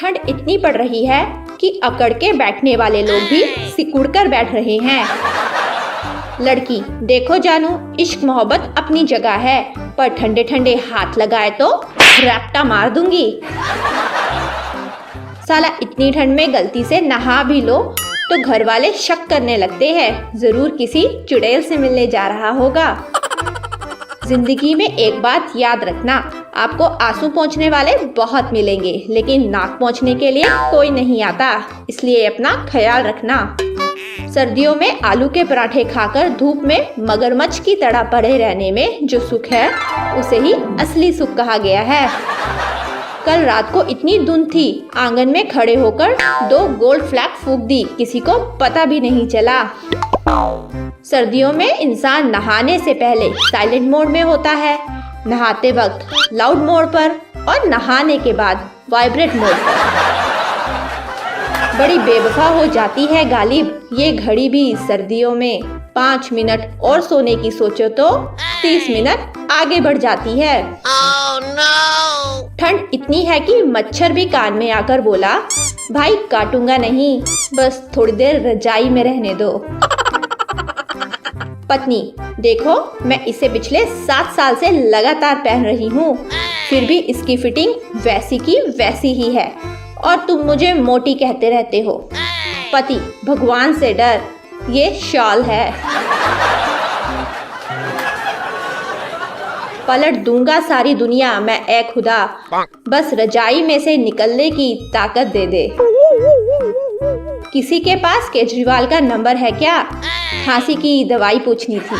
ठंड इतनी पड़ रही है कि अकड़ के बैठने वाले लोग भी सिकुड़ कर बैठ रहे हैं। लड़की, देखो जानू, इश्क मोहब्बत अपनी जगह है, पर ठंडे ठंडे हाथ लगाए तो रैप्टा मार दूंगी। साला इतनी ठंड में गलती से नहा भी लो तो घर वाले शक करने लगते हैं, जरूर किसी चुड़ैल से मिलने जा रहा होगा। जिंदगी में एक बात याद रखना, आपको आंसू पोंछने वाले बहुत मिलेंगे, लेकिन नाक पोंछने के लिए कोई नहीं आता, इसलिए अपना ख्याल रखना। सर्दियों में आलू के पराठे खाकर धूप में मगरमच्छ की तरह पड़े रहने में जो सुख है, उसे ही असली सुख कहा गया है। कल रात को इतनी धुंध थी, आंगन में खड़े होकर 2 गोल्ड फ्लैग फूंक दी, किसी को पता भी नहीं चला। सर्दियों में इंसान नहाने से पहले साइलेंट मोड में होता है, नहाते वक्त लाउड मोड पर और नहाने के बाद वाइब्रेट मोड पर। बड़ी बेवफा हो जाती है गालिब ये घड़ी भी सर्दियों में। 5 मिनट और सोने की सोचो तो 30 मिनट आगे बढ़ जाती है। Oh, no! ठंड इतनी है कि मच्छर भी कान में आकर बोला, भाई काटूंगा नहीं, बस थोड़ी देर रजाई में रहने दो। पत्नी, देखो मैं इसे पिछले 7 साल से लगातार पहन रही हूँ, फिर भी इसकी फिटिंग वैसी की वैसी ही है और तुम मुझे मोटी कहते रहते हो। पति, भगवान से डर, ये शॉल है। पलट दूंगा सारी दुनिया मैं ए खुदा, बस रजाई में से निकलने की ताकत दे दे। किसी के पास केजरीवाल का नंबर है क्या? खांसी की दवाई पूछनी थी।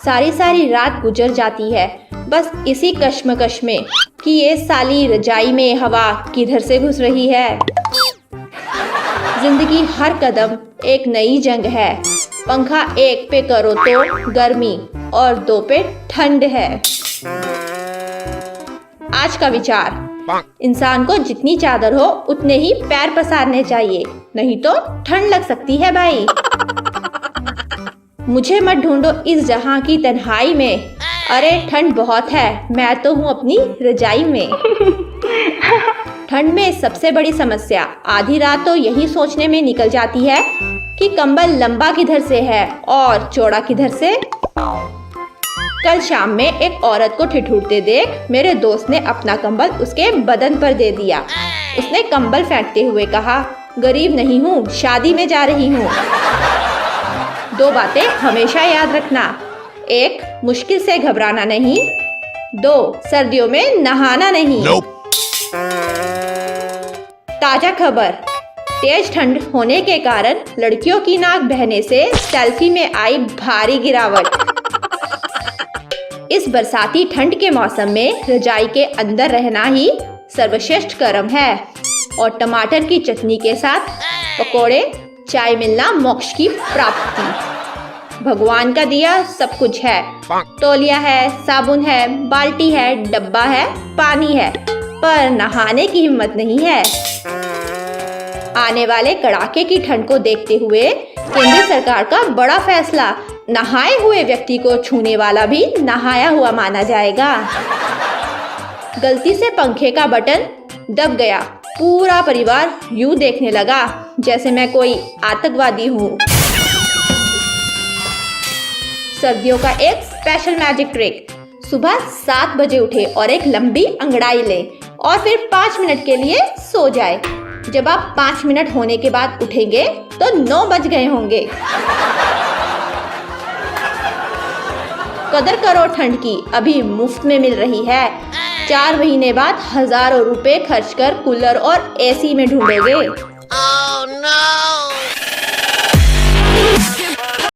सारी रात गुजर जाती है बस इसी कश्मकश में कि ये साली रजाई में हवा किधर से घुस रही है। जिंदगी हर कदम एक नई जंग है, पंखा 1 पे करो तो गर्मी और 2 पे ठंड है। आज का विचार, इंसान को जितनी चादर हो उतने ही पैर पसारने चाहिए, नहीं तो ठंड लग सकती है भाई। मुझे मत ढूंढो इस जहां की तन्हाई में, अरे ठंड बहुत है, मैं तो हूँ अपनी रजाई में। ठंड में सबसे बड़ी समस्या आधी रात तो यही सोचने में निकल जाती है कि कंबल लंबा किधर से है और चौड़ा किधर से। कल शाम में एक औरत को ठिठुरते देख मेरे दोस्त ने अपना कंबल उसके बदन पर दे दिया। उसने कंबल फेंकते हुए कहा, गरीब नहीं हूँ, शादी में जा रही हूँ। 2 बातें हमेशा याद रखना, 1 मुश्किल से घबराना नहीं, 2 सर्दियों में नहाना नहीं। ताजा खबर, तेज ठंड होने के कारण लड़कियों की नाक बहने से सेल्फी में आई भारी गिरावट। इस बरसाती ठंड के मौसम में रजाई के अंदर रहना ही सर्वश्रेष्ठ कर्म है और टमाटर की चटनी के साथ पकोड़े, चाय मिलना मोक्ष की प्राप्ति। भगवान का दिया सब कुछ है, तौलिया है, साबुन है, बाल्टी है, डब्बा है, पानी है, पर नहाने की हिम्मत नहीं है। आने वाले कड़ाके की ठंड को देखते हुए केंद्र सरकार का बड़ा फैसला, नहाए हुए व्यक्ति को छूने वाला भी नहाया हुआ माना जाएगा। गलती से पंखे का बटन दब गया, पूरा परिवार यूं देखने लगा जैसे मैं कोई आतंकवादी हूँ। सर्दियों का एक स्पेशल मैजिक ट्रिक, सुबह 7 बजे उठे और एक लंबी अंगड़ाई ले और फिर 5 मिनट के लिए सो जाए। जब आप 5 मिनट होने के बाद उठेंगे तो 9 बज गए होंगे। कदर करो ठंड की, अभी मुफ्त में मिल रही है। 4 महीने बाद हजारों रुपए खर्च कर कूलर और एसी में ढूंढोगे। Oh, no!